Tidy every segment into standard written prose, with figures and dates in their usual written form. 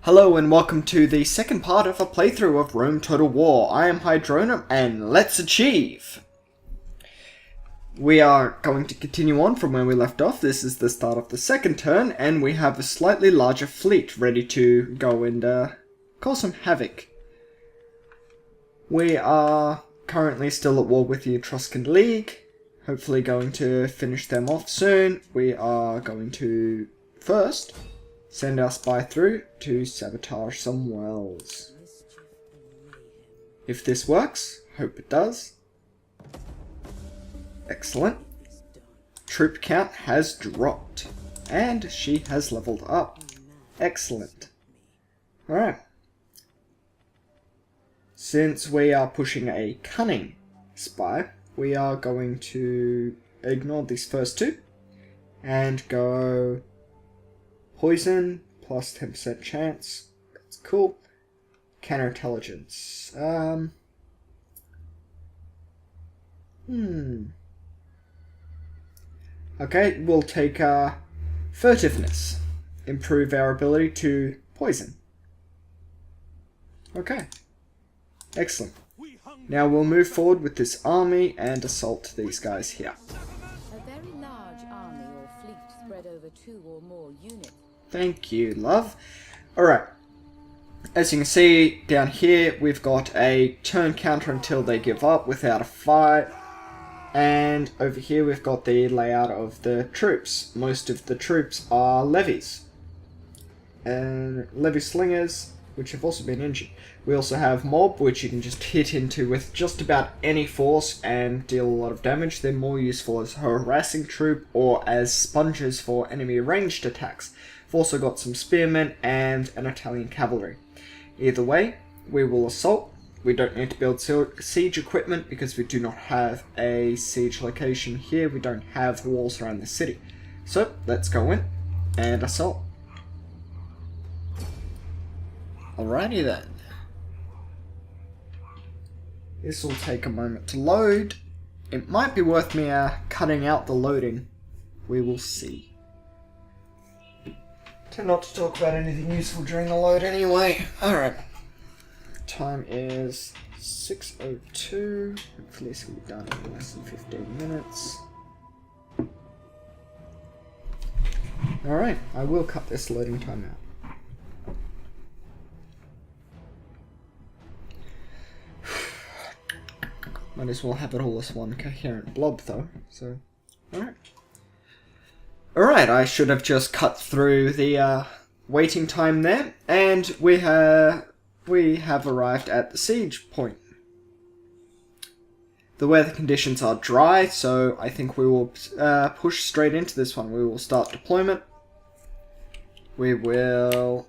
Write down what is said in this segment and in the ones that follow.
Hello and welcome to the second part of a playthrough of Rome Total War. I am Hydronum and let's achieve! We are going to continue on from where we left off. This is the start of the second turn and we have a slightly larger fleet ready to go and cause some havoc. We are currently still at war with the Etruscan League, hopefully going to finish them off soon. We are going to first send our spy through to sabotage some wells. If this works, hope it does. Excellent. Troop count has dropped. And she has leveled up. Excellent. Alright. Since we are pushing a cunning spy, we are going to ignore these first two and go poison, plus 10% chance. That's cool. Counterintelligence. Okay, we'll take furtiveness. Improve our ability to poison. Okay. Excellent. Now we'll move forward with this army and assault these guys here. A very large army or fleet spread over 2 or more units. Thank you, love. Alright. As you can see, down here, we've got a turn counter until they give up without a fight. And over here, we've got the layout of the troops. Most of the troops are levies. And levy slingers, which have also been injured. We also have mob, which you can just hit into with just about any force and deal a lot of damage. They're more useful as a harassing troop or as sponges for enemy ranged attacks. We've also got some spearmen and an Italian cavalry. Either way, we will assault. We don't need to build siege equipment because we do not have a siege location here. We don't have walls around the city. So, let's go in and assault. Alrighty then. This will take a moment to load. It might be worth me cutting out the loading. We will see. Tend not to talk about anything useful during the load anyway. Alright. Time is 6:02. Hopefully this will be done in less than 15 minutes. Alright, I will cut this loading time out. Might as well have it all as one coherent blob though, so alright. Alright, I should have just cut through the waiting time there, and we have arrived at the siege point. The weather conditions are dry, so I think we will push straight into this one. We will start deployment. We've got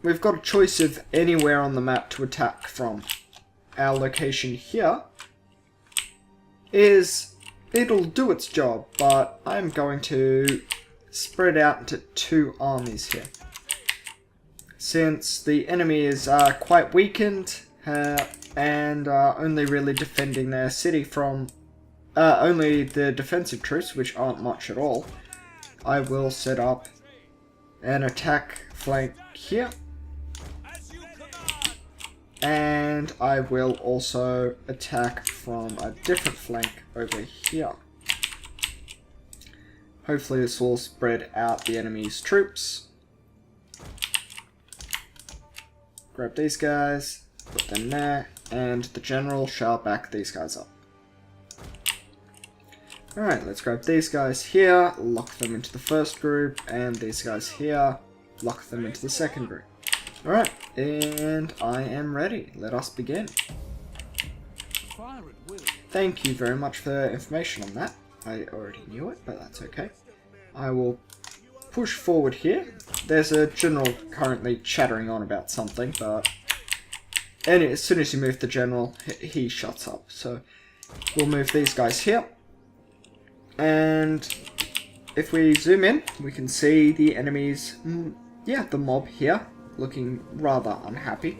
a choice of anywhere on the map to attack from. Our location here it'll do its job, but I'm going to spread out into 2 armies here. Since the enemy is quite weakened and only really defending their city from only the defensive troops, which aren't much at all, I will set up an attack flank here. And I will also attack from a different flank over here. Hopefully this will spread out the enemy's troops. Grab these guys, put them there, and the general shall back these guys up. Alright, let's grab these guys here, lock them into the first group, and these guys here, lock them into the second group. Alright, and I am ready. Let us begin. Thank you very much for the information on that. I already knew it, but that's okay. I will push forward here. There's a general currently chattering on about something, but as soon as you move the general, he shuts up. So we'll move these guys here. And if we zoom in, we can see the enemies, the mob here, looking rather unhappy.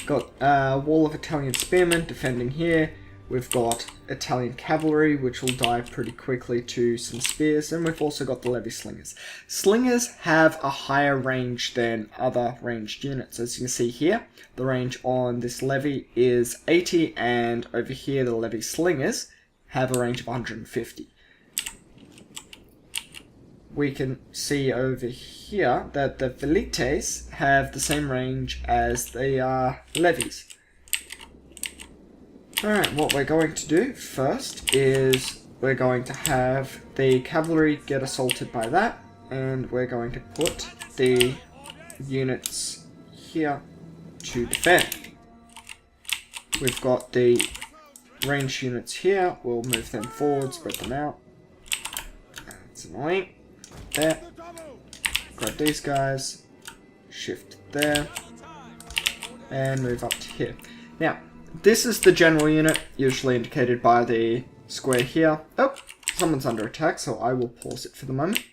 Got a wall of Italian spearmen defending here. We've got Italian cavalry, which will die pretty quickly to some spears, and we've also got the levy slingers. Slingers have a higher range than other ranged units. As you can see here, the range on this levy is 80, and over here the levy slingers have a range of 150. We can see over here that the velites have the same range as the levies. Alright, what we're going to do first is we're going to have the cavalry get assaulted by that, and we're going to put the units here to defend. We've got the ranged units here, we'll move them forward, spread them out. That's annoying. There. Grab these guys, shift there, and move up to here. Now, this is the general unit, usually indicated by the square here. Oh, someone's under attack, so I will pause it for the moment.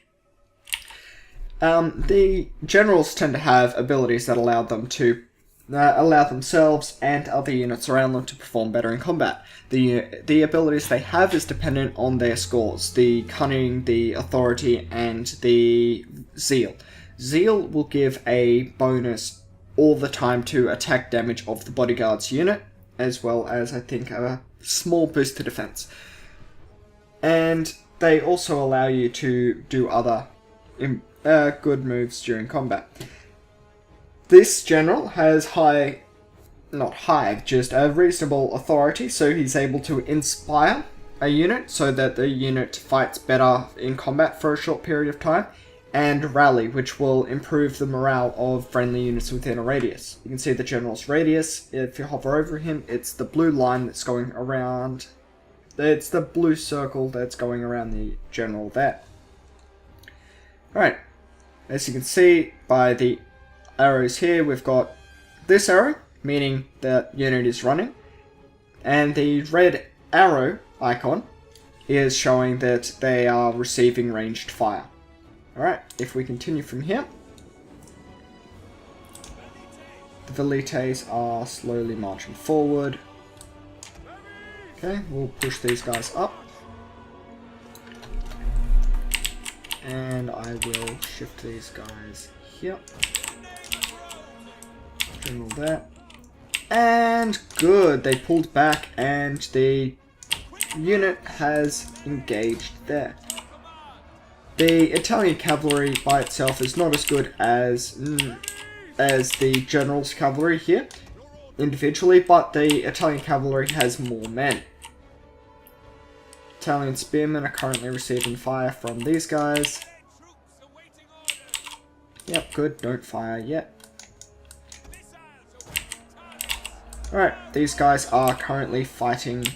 The generals tend to have abilities that allow them to allow themselves and other units around them to perform better in combat. The abilities they have is dependent on their scores, the cunning, the authority, and the zeal. Zeal will give a bonus all the time to attack damage of the bodyguard's unit, as well as, I think, a small boost to defense. And they also allow you to do other good moves during combat. This general has just a reasonable authority, so he's able to inspire a unit so that the unit fights better in combat for a short period of time, and rally, which will improve the morale of friendly units within a radius. You can see the general's radius. If you hover over him, it's the blue line that's going around. It's the blue circle that's going around the general there. Alright, as you can see by the arrows here, we've got this arrow, meaning the unit is running, and the red arrow icon is showing that they are receiving ranged fire. Alright, if we continue from here, the velites are slowly marching forward. Okay, we'll push these guys up. And I will shift these guys here. General there. And good, they pulled back and the unit has engaged there. The Italian cavalry by itself is not as good as the general's cavalry here, individually, but the Italian cavalry has more men. Italian spearmen are currently receiving fire from these guys. Yep, good, don't fire yet. Alright, these guys are currently fighting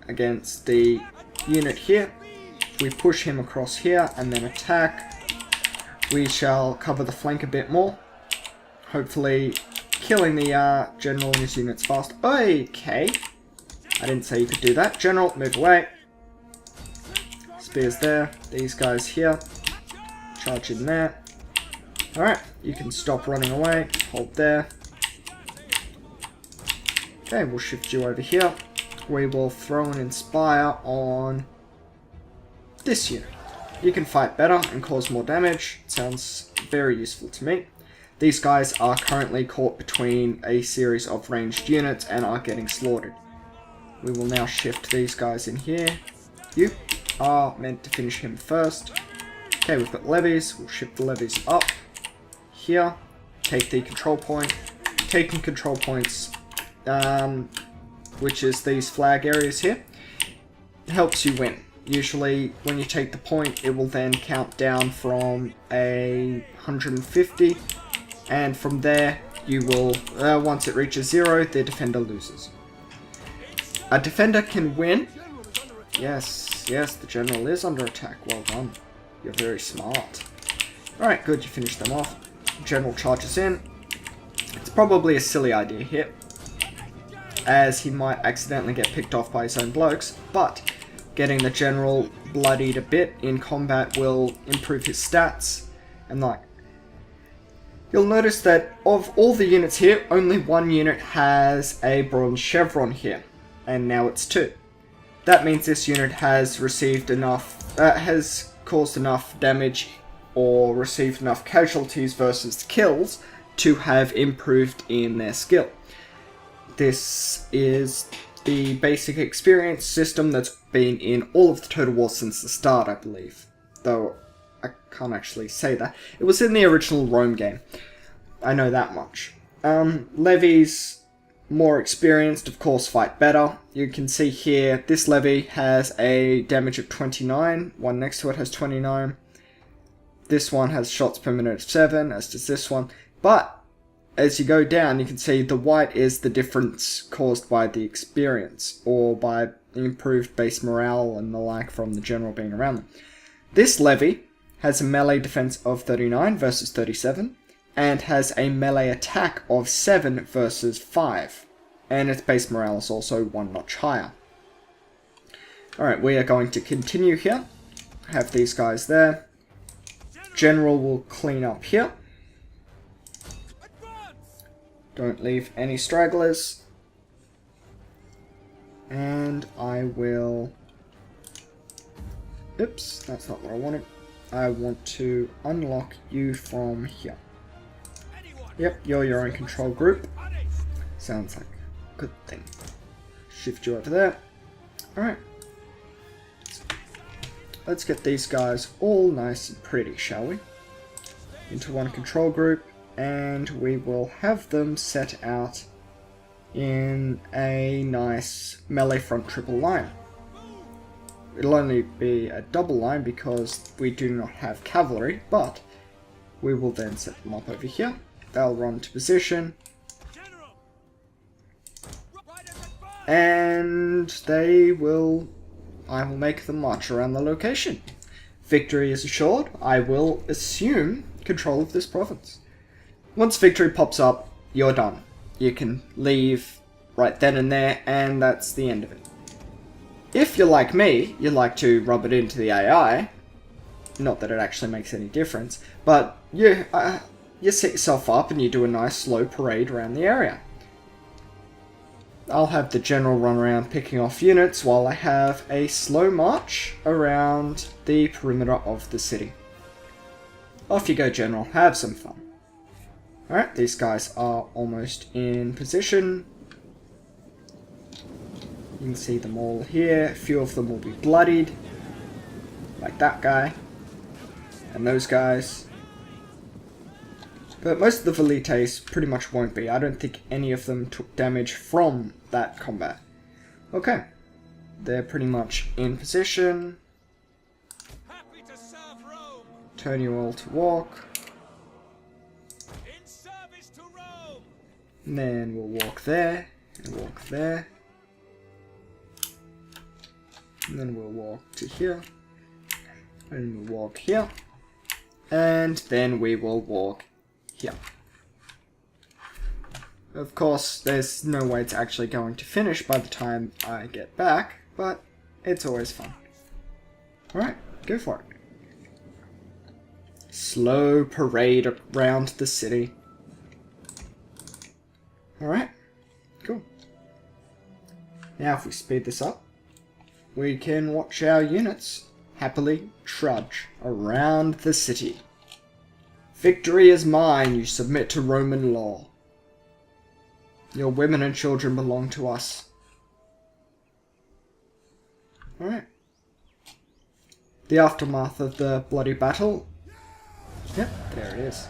against the unit here. If we push him across here and then attack, we shall cover the flank a bit more. Hopefully killing the general and his units fast. Okay, I didn't say you could do that. General, move away. Spears there. These guys here. Charge in there. Alright, you can stop running away. Hold there. Okay, we'll shift you over here. We will throw an inspire on this unit. You can fight better and cause more damage. It sounds very useful to me. These guys are currently caught between a series of ranged units and are getting slaughtered. We will now shift these guys in here. You are meant to finish him first. Okay, we've got levies. We'll shift the levies up here. Take the control point. Taking control points, which is these flag areas here, helps you win. Usually when you take the point, it will then count down from a 150, and from there you will, once it reaches 0, the defender loses. A defender can win. Yes, the general is under attack. Well done. You're very smart. Alright, good, you finished them off. General charges in. It's probably a silly idea here, as he might accidentally get picked off by his own blokes, but getting the general bloodied a bit in combat will improve his stats, and like, you'll notice that of all the units here, only one unit has a bronze chevron here. and now it's 2. That means this unit has received enough, has caused enough damage or received enough casualties versus kills to have improved in their skill. This is the basic experience system that's been in all of the Total War since the start, I believe. Though I can't actually say that. It was in the original Rome game. I know that much. Levies, more experienced, of course, fight better. You can see here, this levy has a damage of 29. One next to it has 29. This one has shots per minute of 7, as does this one. But as you go down, you can see the white is the difference caused by the experience, or by improved base morale and the like from the general being around them. This levy has a melee defense of 39 versus 37, and has a melee attack of 7 versus 5. And its base morale is also 1 notch higher. Alright, we are going to continue here. Have these guys there. General will clean up here. Don't leave any stragglers. And I will... Oops, that's not what I wanted. I want to unlock you from here. Yep, you're your own control group. Sounds like a good thing. Shift you over there. Alright. Let's get these guys all nice and pretty, shall we? Into one control group. And we will have them set out in a nice melee front triple line. It'll only be a double line because we do not have cavalry, but we will then set them up over here. They'll run to position. And they will... I will make them march around the location. Victory is assured. I will assume control of this province. Once victory pops up, you're done. You can leave right then and there, and that's the end of it. If you're like me, you like to rub it into the AI, not that it actually makes any difference, but you set yourself up and you do a nice slow parade around the area. I'll have the general run around picking off units while I have a slow march around the perimeter of the city. Off you go, General. Have some fun. Alright, these guys are almost in position. You can see them all here. A few of them will be bloodied. Like that guy. And those guys. But most of the Velites pretty much won't be. I don't think any of them took damage from that combat. Okay. They're pretty much in position. Happy to serve Rome. Turn you all to walk. In service to Rome. And then we'll walk there. And walk there. And then we'll walk to here. And we'll walk here. And then we will walk here. Of course, there's no way it's actually going to finish by the time I get back, but it's always fun. Alright, go for it. Slow parade around the city. Alright, cool. Now if we speed this up, we can watch our units happily trudge around the city. Victory is mine, you submit to Roman law. Your women and children belong to us. Alright. The aftermath of the bloody battle. Yep, there it is.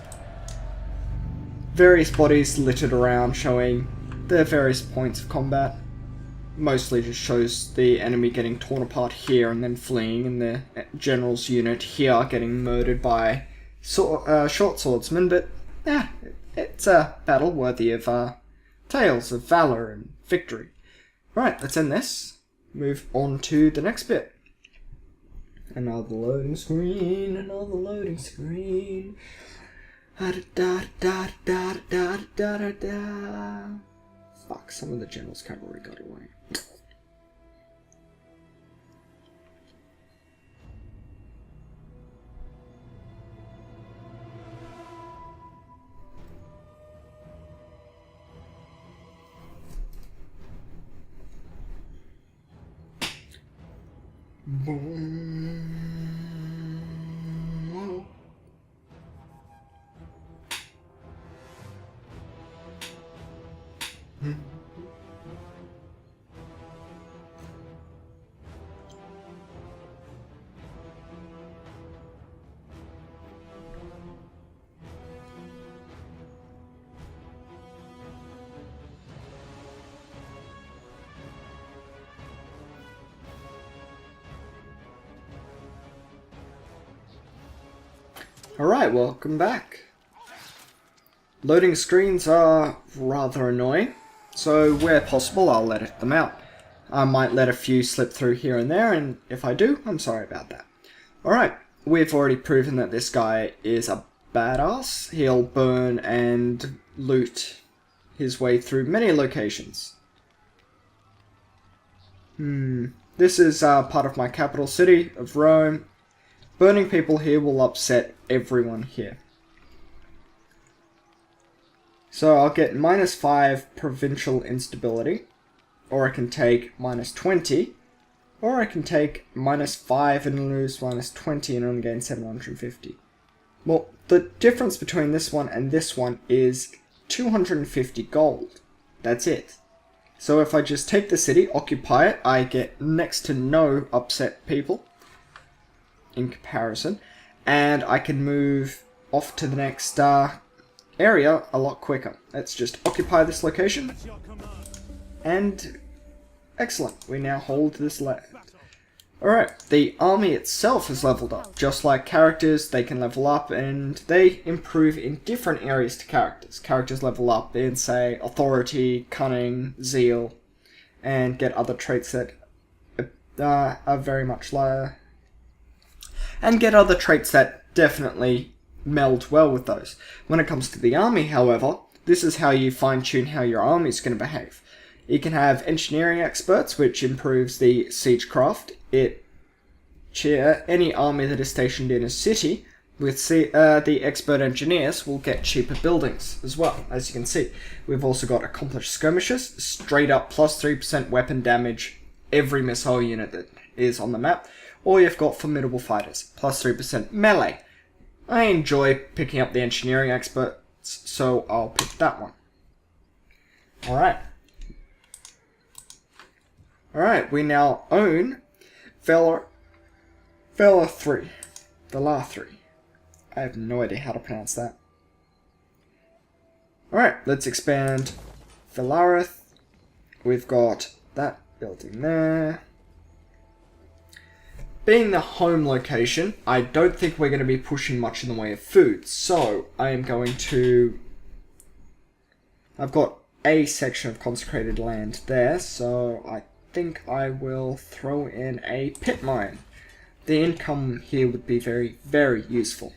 Various bodies littered around showing their various points of combat. Mostly just shows the enemy getting torn apart here and then fleeing, and the general's unit here getting murdered by short swordsmen, but yeah, it's a battle worthy of tales of valor and victory. Right, let's end this. Move on to the next bit. Another loading screen, another loading screen. Fuck, some of the general's cavalry got away. Alright, welcome back. Loading screens are rather annoying, so where possible I'll let them out. I might let a few slip through here and there, and if I do, I'm sorry about that. Alright, we've already proven that this guy is a badass. He'll burn and loot his way through many locations. This is part of my capital city of Rome. Burning people here will upset everyone here. So I'll get -5 provincial instability, or I can take -20, or I can take -5 and lose -20 and only gain 750. Well, the difference between this one and this one is 250 gold. That's it. So if I just take the city, occupy it, I get next to no upset people in comparison, and I can move off to the next area a lot quicker. Let's just occupy this location, and excellent, we now hold this land. Alright, the army itself has leveled up. Just like characters, they can level up, and they improve in different areas to characters. Characters level up in, say, authority, cunning, zeal, and get other traits that are very much and get other traits that definitely meld well with those. When it comes to the army, however, this is how you fine-tune how your army is going to behave. You can have engineering experts, which improves the siegecraft. Any army that is stationed in a city with the expert engineers will get cheaper buildings as well. As you can see, we've also got accomplished skirmishers, straight up +3% weapon damage every missile unit that is on the map. Or you've got formidable fighters, +3% melee. I enjoy picking up the engineering experts, so I'll pick that one. Alright. Alright, we now own Velar 3. Velar 3. I have no idea how to pronounce that. Alright, let's expand Velareth. We've got that building there. Being the home location, I don't think we're going to be pushing much in the way of food, so I am going to... I've got a section of consecrated land there, so I think I will throw in a pit mine. The income here would be very, very useful.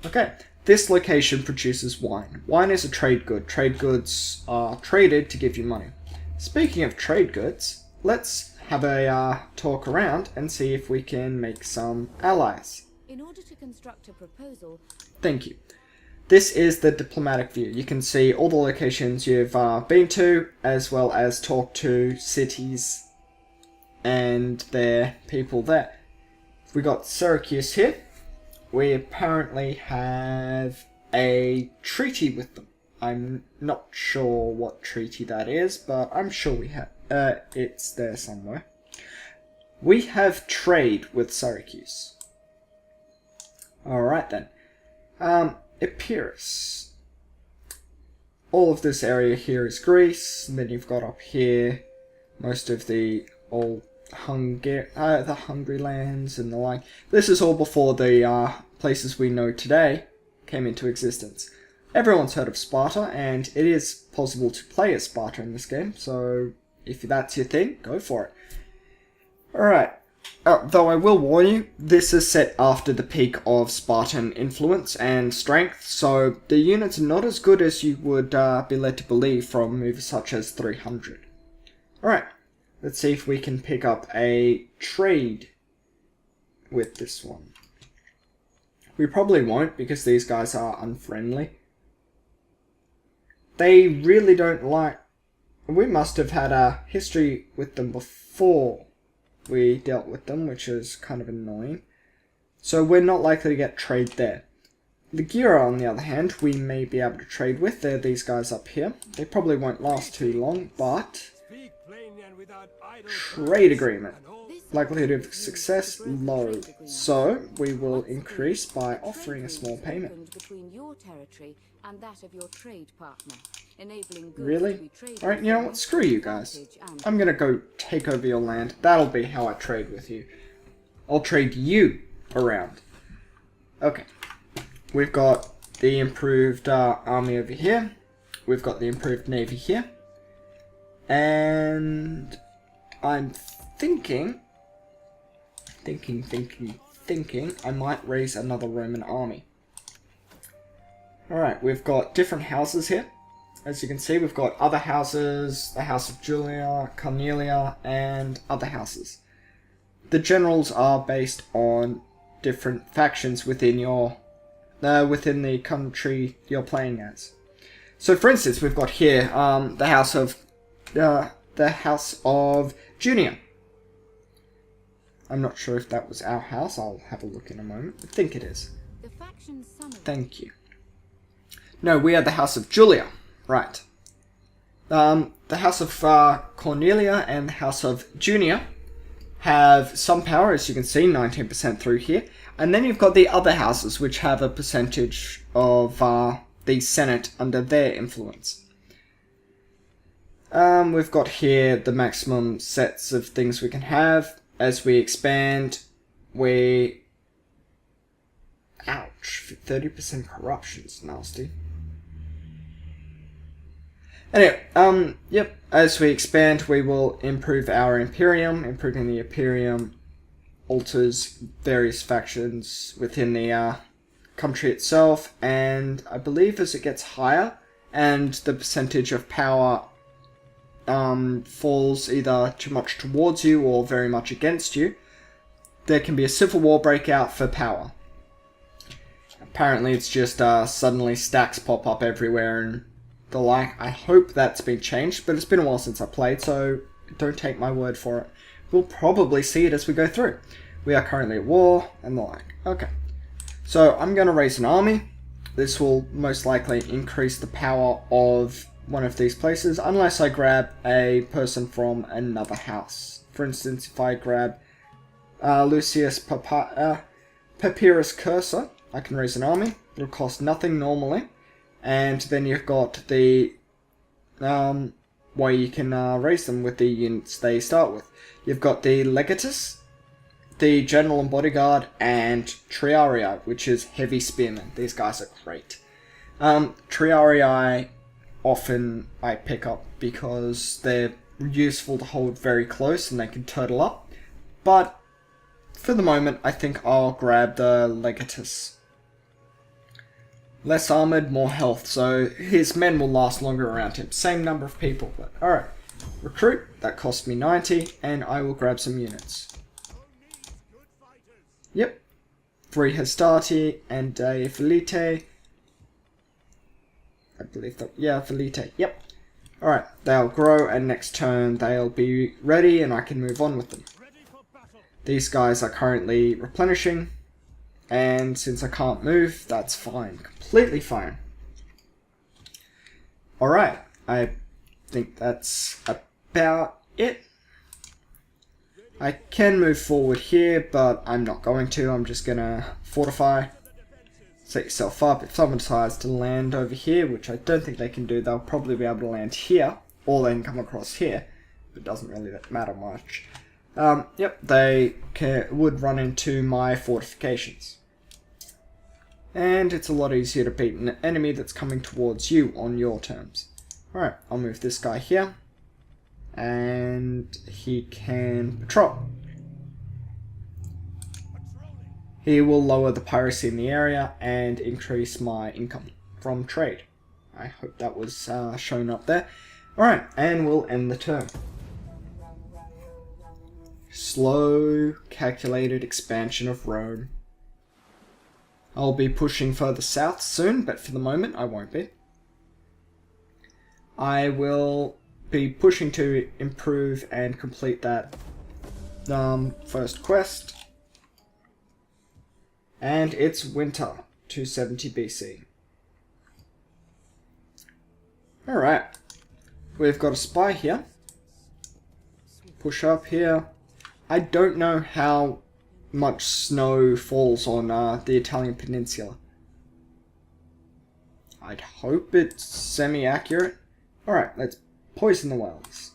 Okay, this location produces wine. Wine is a trade good. Trade goods are traded to give you money. Speaking of trade goods, let's have a talk around and see if we can make some allies. In order to construct a proposal... Thank you. This is the diplomatic view. You can see all the locations you've been to, as well as talk to cities and their people there. We got Syracuse here. We apparently have a treaty with them. I'm not sure what treaty that is, but I'm sure we have. It's there somewhere. We have trade with Syracuse. Alright then. Epirus. All of this area here is Greece, and then you've got up here most of the old the Hungary lands and the like. This is all before the places we know today came into existence. Everyone's heard of Sparta, and it is possible to play as Sparta in this game, so if that's your thing, go for it. Alright, though I will warn you, this is set after the peak of Spartan influence and strength, so the units are not as good as you would be led to believe from movies such as 300. Alright, let's see if we can pick up a trade with this one. We probably won't, because these guys are unfriendly. They really don't like... We must have had a history with them before. we dealt with them, which is kind of annoying. So we're not likely to get trade there. The Gira, on the other hand, we may be able to trade with. They're these guys up here. They probably won't last too long, but... Trade agreement. Likelihood of success, low. So, we will increase by offering a small payment. Between your territory and that of your trade partner, enabling goods Really? to be traded Alright, you know what? Screw you guys. I'm gonna go take over your land. That'll be how I trade with you. I'll trade you around. Okay. We've got the improved army over here. We've got the improved navy here. And I'm thinking, I might raise another Roman army. Alright, we've got different houses here. As you can see, we've got other houses, the House of Julia, Cornelia, and other houses. The generals are based on different factions within your, within the country you're playing as. So, for instance, we've got here the House of Junior. I'm not sure if that was our house. I'll have a look in a moment. I think it is. Thank you. No, we are the House of Julia. Right. The House of Cornelia and the House of Junior have some power, as you can see, 19% through here. And then you've got the other houses, which have a percentage of the Senate under their influence. We've got here the maximum sets of things we can have. As we expand, we... Ouch, 30% corruption's nasty. Anyway, yep, as we expand, we will improve our Imperium. Improving the Imperium alters various factions within the country itself, and I believe as it gets higher, and the percentage of power falls either too much towards you or very much against you, there can be a civil war breakout for power. Apparently it's just suddenly stacks pop up everywhere and the like. I hope that's been changed, but it's been a while since I played, so don't take my word for it. We'll probably see it as we go through. We are currently at war and the like. Okay, so I'm going to raise an army. This will most likely increase the power of one of these places, unless I grab a person from another house. For instance, if I grab Lucius Papyrus Cursor, I can raise an army. It'll cost nothing normally. And then you've got the way you can raise them with the units they start with. You've got the Legatus, the General and Bodyguard, and Triarii, which is Heavy Spearmen. These guys are great. Triarii often I pick up because they're useful to hold very close and they can turtle up. But for the moment, I think I'll grab the Legatus. Less armoured, more health, so his men will last longer around him. Same number of people, but alright. Recruit, that cost me 90, and I will grab some units. Yep. 3 Hastati and a Velite. I believe that, yeah, Velite, yep. Alright, they'll grow, and next turn they'll be ready, and I can move on with them. These guys are currently replenishing, and since I can't move, that's fine. Completely fine. Alright, I think that's about it. I can move forward here, but I'm not going to. I'm just going to fortify. Set yourself up. If someone decides to land over here, which I don't think they can do, they'll probably be able to land here, or they can come across here. It doesn't really matter much. Yep, they would run into my fortifications. And it's a lot easier to beat an enemy that's coming towards you on your terms. Alright, I'll move this guy here. And he can patrol. He will lower the piracy in the area and increase my income from trade. I hope that was shown up there. Alright, and we'll end the turn. Slow, calculated expansion of Rome. I'll be pushing further south soon, but for the moment I won't be. I will be pushing to improve and complete that first quest. And it's winter, 270 BC. Alright. We've got a spy here. Push up here. I don't know how much snow falls on the Italian peninsula. I'd hope it's semi-accurate. Alright, let's poison the wells.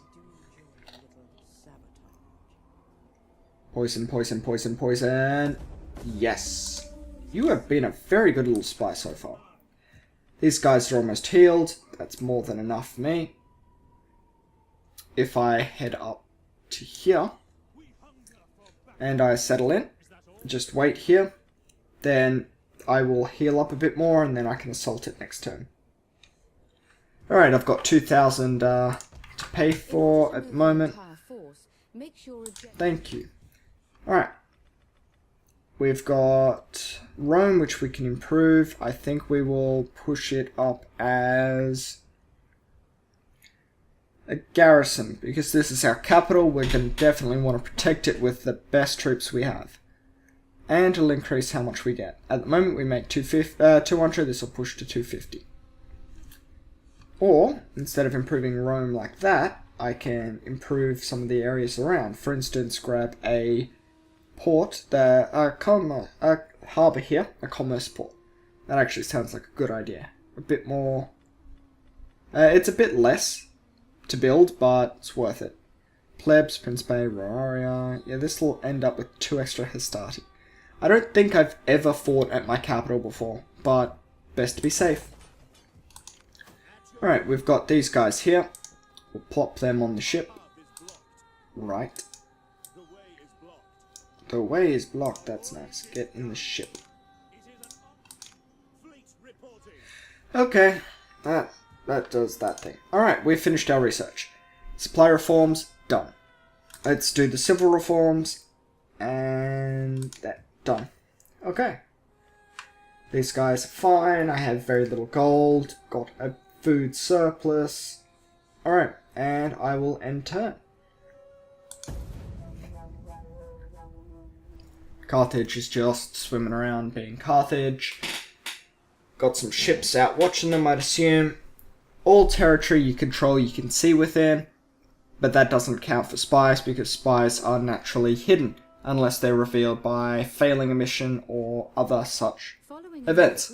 Poison, poison, poison, poison. Yes. You have been a very good little spy so far. These guys are almost healed. That's more than enough for me. If I head up to here and I settle in, just wait here, then I will heal up a bit more and then I can assault it next turn. Alright, I've got 2,000 to pay for at the moment. Thank you. Alright. We've got Rome, which we can improve. I think we will push it up as a garrison, because this is our capital. We're going to definitely want to protect it with the best troops we have. And it'll increase how much we get. At the moment we make 200, this will push to 250. Or, instead of improving Rome like that, I can improve some of the areas around. For instance, grab a port, a harbour here, a commerce port. That actually sounds like a good idea. A bit more... it's a bit less to build, but it's worth it. Plebs, Principe, Roraria... Yeah, this will end up with 2 extra Hastati. I don't think I've ever fought at my capital before, but best to be safe. Alright, we've got these guys here. We'll plop them on the ship. Right. The way is blocked, that's nice. Get in the ship. Okay, that does that thing. Alright, we've finished our research. Supply reforms, done. Let's do the civil reforms, and that, done. Okay. These guys are fine, I have very little gold, got a food surplus. Alright, and I will end turn. Carthage is just swimming around being Carthage. Got some ships out watching them, I'd assume. All territory you control you can see within, but that doesn't count for spies because spies are naturally hidden unless they're revealed by failing a mission or other such events.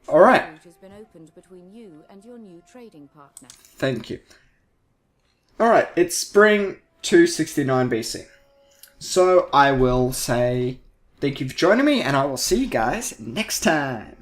Alright. Thank you. Alright, it's spring 269 BC. So I will say thank you for joining me, and I will see you guys next time.